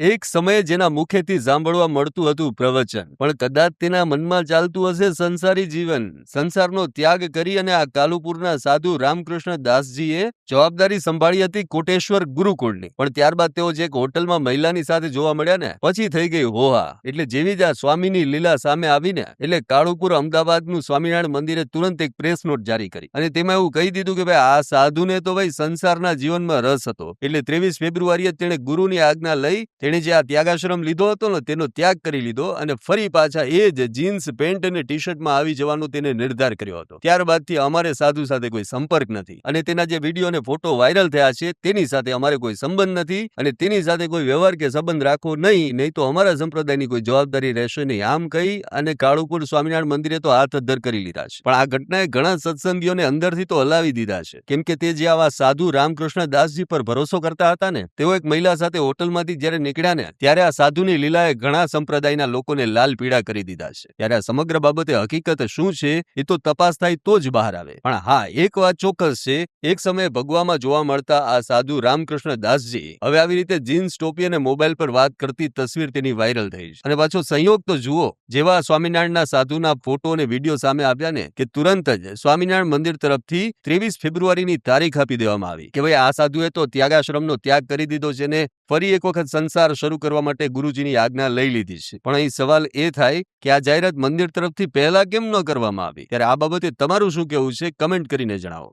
એક સમયે જેના મુખેથી સાંભળવા મળતું હતું પ્રવચન, પણ કદાચ તેના મનમાં ચાલતું હશે સંસારી જીવન. સંસારનો ત્યાગ કરી અને આ કાલુપુરના સાધુ રામકૃષ્ણ દાસજીએ જવાબદારી સંભાળી હતી કોટેશ્વર ગુરુકુળની. પણ ત્યારબાદ તેઓ જે એક હોટલમાં મહિલાની સાથે જોવા મળ્યા ને, પછી થઈ ગઈ હોહા. એટલે જેવી જ આ સ્વામીની લીલા સામે આવીને એટલે કાળુપુર અમદાવાદનું સ્વામિનારાયણ મંદિરે તુરંત એક પ્રેસ નોટ જારી કરી અને તેમાં એવું કહી દીધું કે ભાઈ આ સાધુને તો ભાઈ સંસારના જીવનમાં રસ હતો. એટલે 23 ફેબ્રુઆરીએ તેણે ગુરુની આજ્ઞા લઈ તેણે જે આ ત્યાગાશ્રમ લીધો હતો ને તેનો ત્યાગ કરી લીધો અને ફરી પાછા એ જ જીન્સ પેન્ટ અને ટી શર્ટમાં આવી જવાનો તેને નિર્ધાર કર્યો હતો. ત્યારબાદથી અમારે સાધુ સાથે કોઈ સંપર્ક નથી અને તેના જે વિડીયો અને ફોટો વાયરલ થયા છે તેની સાથે અમારે કોઈ સંબંધ નથી અને તેની સાથે કોઈ વ્યવહાર કે સંબંધ રાખવો નહીં તો અમારા સંપ્રદાયની કોઈ જવાબદારી રહેશે નહીં, આમ કહી અને કાળુપુર સ્વામિનારાયણ મંદિરે તો હાથ અદ્ધર કરી લીધા છે. પણ આ ઘટનાએ ઘણા સત્સંગીઓને અંદરથી તો હલાવી દીધા છે, કેમ કે તે જે આવા સાધુ રામકૃષ્ણ દાસજી પર ભરોસો કરતા હતા ને, તેઓ એક મહિલા સાથે હોટલમાંથી જ્યારે નીકળ્યા ને ત્યારે આ સાધુની લીલાએ ઘણા સંપ્રદાયના લોકોને લાલ પીળા કરી દીધા છે. ત્યારે આ સમગ્ર બાબતે હકીકત શું છે એ તો તપાસ થાય તો જ બહાર આવે. પણ હા, એક વાત ચોક્કસ છે, એક સમયે ભગવામાં જોવા મળતા આ સાધુ રામકૃષ્ણ દાસજી હવે આવી રીતે જીન્સ ટોપી અને મોબાઈલ પર વાત કરતી તસવીર તેની વાયરલ થઈ છે. અને પાછો સંયોગ તો જુઓ, જેવા સ્વામિનારાયણના સાધુના ફોટો અને વિડીયો સામે આવ્યા ને કે તુરંત જ સ્વામિનારાયણ મંદિર તરફથી 23 ફેબ્રુઆરીની તારીખ આપી દેવામાં આવી કે ભાઈ આ સાધુએ તો ત્યાગાશ્રમનો ત્યાગ કરી દીધો છે ને ફરી એક વખત સંસાર શરૂ કરવા માટે ગુરુજીની આજ્ઞા લઈ લીધી છે. પણ અહીં સવાલ એ થાય કે આ જાહેરાત મંદિર તરફથી પહેલા કેમ ન કરવામાં આવી? ત્યારે આ બાબતે તમારું શું કહેવું છે, કમેન્ટ કરીને જણાવો.